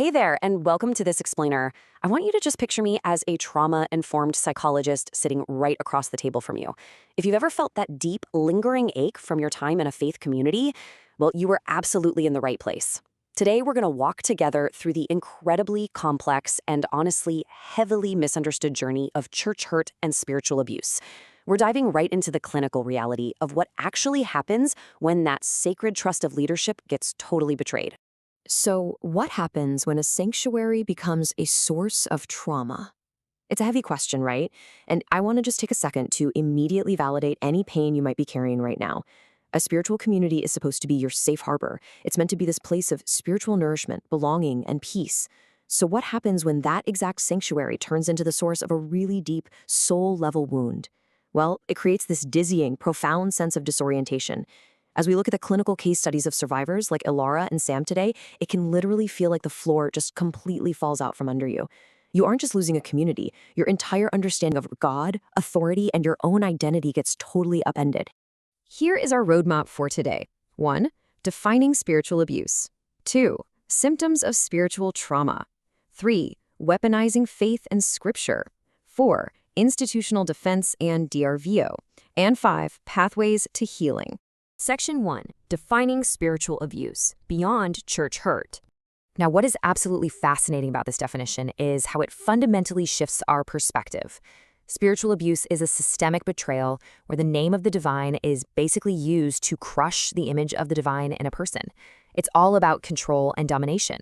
Hey there, and welcome to This Explainer. I want you to just picture me as a trauma-informed psychologist sitting right across the table from you. If you've ever felt that deep, lingering ache from your time in a faith community, well, you were absolutely in the right place. Today, we're going to walk together through the incredibly complex and honestly heavily misunderstood journey of church hurt and spiritual abuse. We're diving right into the clinical reality of what actually happens when that sacred trust of leadership gets totally betrayed. So, what happens when a sanctuary becomes a source of trauma? It's a heavy question, right? And I want to just take a second to immediately validate any pain you might be carrying right now. A spiritual community is supposed to be your safe harbor. It's meant to be this place of spiritual nourishment, belonging, and peace. So, what happens when that exact sanctuary turns into the source of a really deep, soul level wound? Well, it creates this dizzying, profound sense of disorientation. As we look at the clinical case studies of survivors like Ilara and Sam today, it can literally feel like the floor just completely falls out from under you. You aren't just losing a community, your entire understanding of God, authority, and your own identity gets totally upended. Here is our roadmap for today. 1. Defining spiritual abuse. 2. Symptoms of spiritual trauma. 3. Weaponizing faith and scripture. 4. Institutional defense and DRVO. And 5. Pathways to healing. Section 1. Defining spiritual abuse, beyond church hurt. Now, what is absolutely fascinating about this definition is how it fundamentally shifts our perspective. Spiritual abuse is a systemic betrayal where the name of the divine is basically used to crush the image of the divine in a person. It's all about control and domination.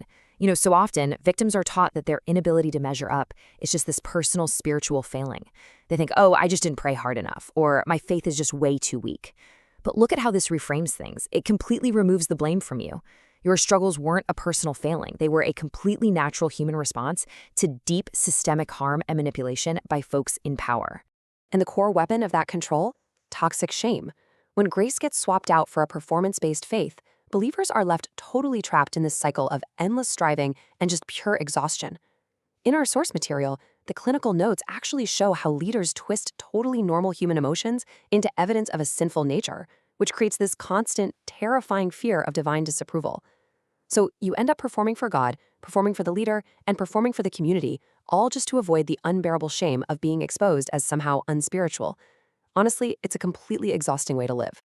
So often, victims are taught that their inability to measure up is just this personal spiritual failing. They think, oh, I just didn't pray hard enough, or my faith is just way too weak. But look at how this reframes things. It completely removes the blame from you. Your struggles weren't a personal failing. They were a completely natural human response to deep systemic harm and manipulation by folks in power. And the core weapon of that control? Toxic shame. When grace gets swapped out for a performance-based faith, believers are left totally trapped in this cycle of endless striving and just pure exhaustion. In our source material, the clinical notes actually show how leaders twist totally normal human emotions into evidence of a sinful nature, which creates this constant, terrifying fear of divine disapproval. So you end up performing for God, performing for the leader, and performing for the community, all just to avoid the unbearable shame of being exposed as somehow unspiritual. Honestly, it's a completely exhausting way to live.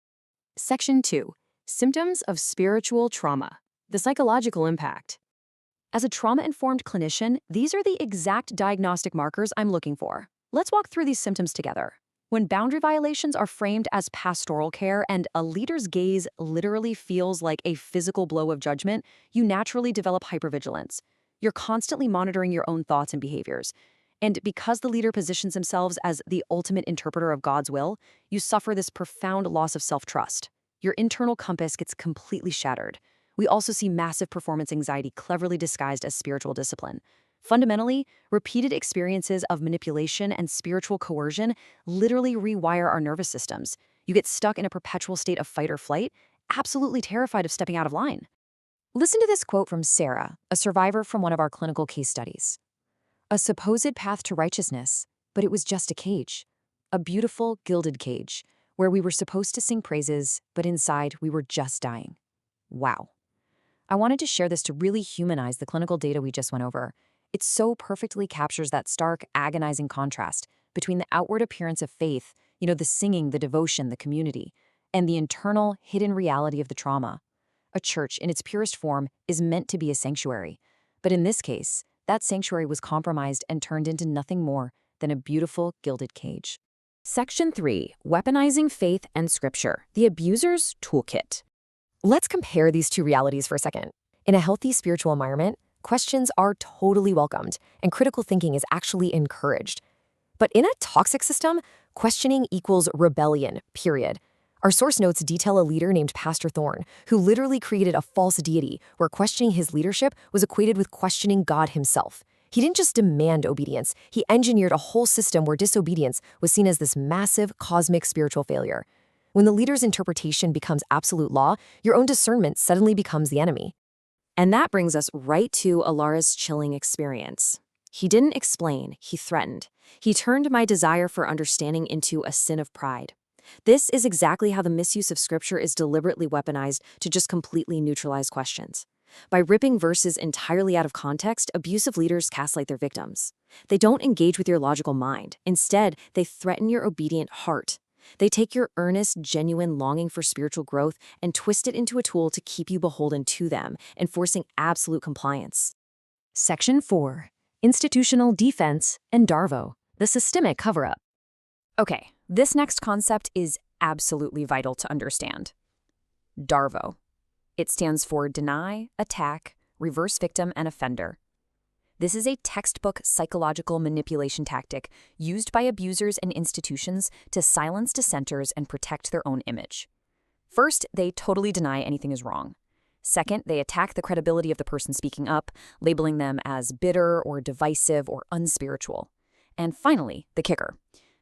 Section 2. Symptoms of spiritual trauma. The psychological impact. As a trauma-informed clinician, these are the exact diagnostic markers I'm looking for. Let's walk through these symptoms together. When boundary violations are framed as pastoral care and a leader's gaze literally feels like a physical blow of judgment, you naturally develop hypervigilance. You're constantly monitoring your own thoughts and behaviors. And because the leader positions themselves as the ultimate interpreter of God's will, you suffer this profound loss of self-trust. Your internal compass gets completely shattered. We also see massive performance anxiety cleverly disguised as spiritual discipline. Fundamentally, repeated experiences of manipulation and spiritual coercion literally rewire our nervous systems. You get stuck in a perpetual state of fight or flight, absolutely terrified of stepping out of line. Listen to this quote from Sarah, a survivor from one of our clinical case studies. A supposed path to righteousness, but it was just a cage. A beautiful, gilded cage, where we were supposed to sing praises, but inside we were just dying. Wow. I wanted to share this to really humanize the clinical data we just went over. It so perfectly captures that stark, agonizing contrast between the outward appearance of faith, the singing, the devotion, the community, and the internal, hidden reality of the trauma. A church, in its purest form, is meant to be a sanctuary. But in this case, that sanctuary was compromised and turned into nothing more than a beautiful, gilded cage. Section 3. Weaponizing faith and scripture. The abuser's toolkit. Let's compare these two realities for a second. In a healthy spiritual environment, questions are totally welcomed, and critical thinking is actually encouraged. But in a toxic system, questioning equals rebellion, period. Our source notes detail a leader named Pastor Thorne, who literally created a false deity where questioning his leadership was equated with questioning God himself. He didn't just demand obedience, he engineered a whole system where disobedience was seen as this massive, cosmic spiritual failure. When the leader's interpretation becomes absolute law, your own discernment suddenly becomes the enemy. And that brings us right to Ilara's chilling experience. He didn't explain, he threatened. He turned my desire for understanding into a sin of pride. This is exactly how the misuse of scripture is deliberately weaponized to just completely neutralize questions. By ripping verses entirely out of context, abusive leaders gaslight their victims. They don't engage with your logical mind. Instead, they threaten your obedient heart. They take your earnest, genuine longing for spiritual growth and twist it into a tool to keep you beholden to them, enforcing absolute compliance. Section 4. Institutional Defense and DARVO, the systemic cover-up. Okay, this next concept is absolutely vital to understand. DARVO. It stands for Deny, Attack, Reverse Victim, and Offender. This is a textbook psychological manipulation tactic used by abusers and institutions to silence dissenters and protect their own image. First, they totally deny anything is wrong. Second, they attack the credibility of the person speaking up, labeling them as bitter or divisive or unspiritual. And finally, the kicker.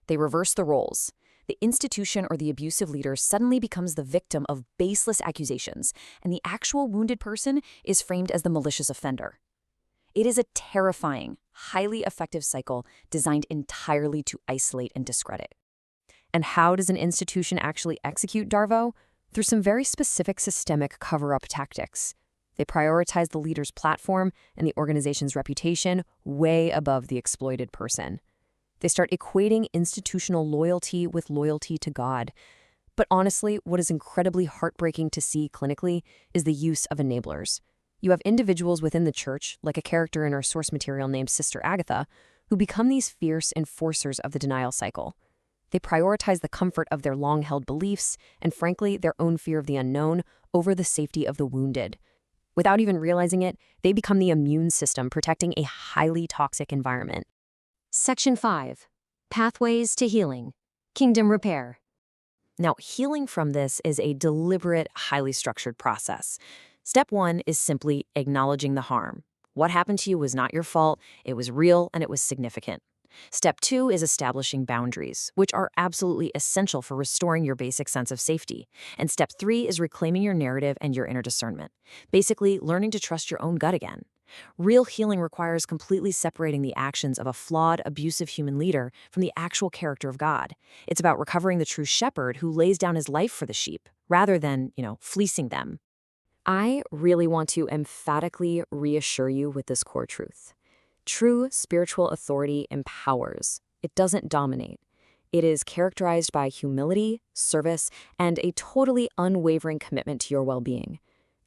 They reverse the roles. The institution or the abusive leader suddenly becomes the victim of baseless accusations, and the actual wounded person is framed as the malicious offender. It is a terrifying, highly effective cycle designed entirely to isolate and discredit. And how does an institution actually execute DARVO? Through some very specific systemic cover-up tactics. They prioritize the leader's platform and the organization's reputation way above the exploited person. They start equating institutional loyalty with loyalty to God. But honestly, what is incredibly heartbreaking to see clinically is the use of enablers. You have individuals within the church, like a character in our source material named Sister Agatha, who become these fierce enforcers of the denial cycle. They prioritize the comfort of their long-held beliefs and, frankly, their own fear of the unknown over the safety of the wounded. Without even realizing it, they become the immune system protecting a highly toxic environment. Section 5. Pathways to Healing. Kingdom Repair. Now, healing from this is a deliberate, highly structured process. Step 1 is simply acknowledging the harm. What happened to you was not your fault, it was real, and it was significant. Step 2 is establishing boundaries, which are absolutely essential for restoring your basic sense of safety. And Step 3 is reclaiming your narrative and your inner discernment. Basically, learning to trust your own gut again. Real healing requires completely separating the actions of a flawed, abusive human leader from the actual character of God. It's about recovering the true shepherd who lays down his life for the sheep, rather than, fleecing them. I really want to emphatically reassure you with this core truth. True spiritual authority empowers. It doesn't dominate. It is characterized by humility, service, and a totally unwavering commitment to your well-being.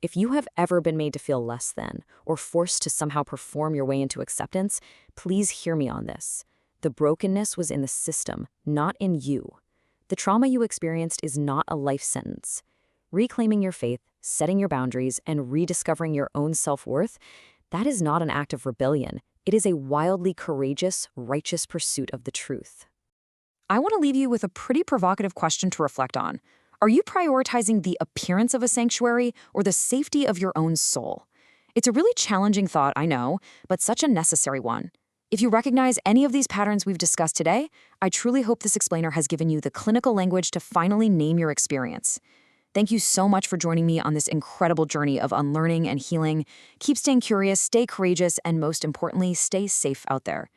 If you have ever been made to feel less than, or forced to somehow perform your way into acceptance, please hear me on this. The brokenness was in the system, not in you. The trauma you experienced is not a life sentence. Reclaiming your faith, setting your boundaries, and rediscovering your own self-worth, that is not an act of rebellion. It is a wildly courageous, righteous pursuit of the truth. I want to leave you with a pretty provocative question to reflect on. Are you prioritizing the appearance of a sanctuary or the safety of your own soul? It's a really challenging thought, I know, but such a necessary one. If you recognize any of these patterns we've discussed today, I truly hope this explainer has given you the clinical language to finally name your experience. Thank you so much for joining me on this incredible journey of unlearning and healing. Keep staying curious, stay courageous, and most importantly, stay safe out there.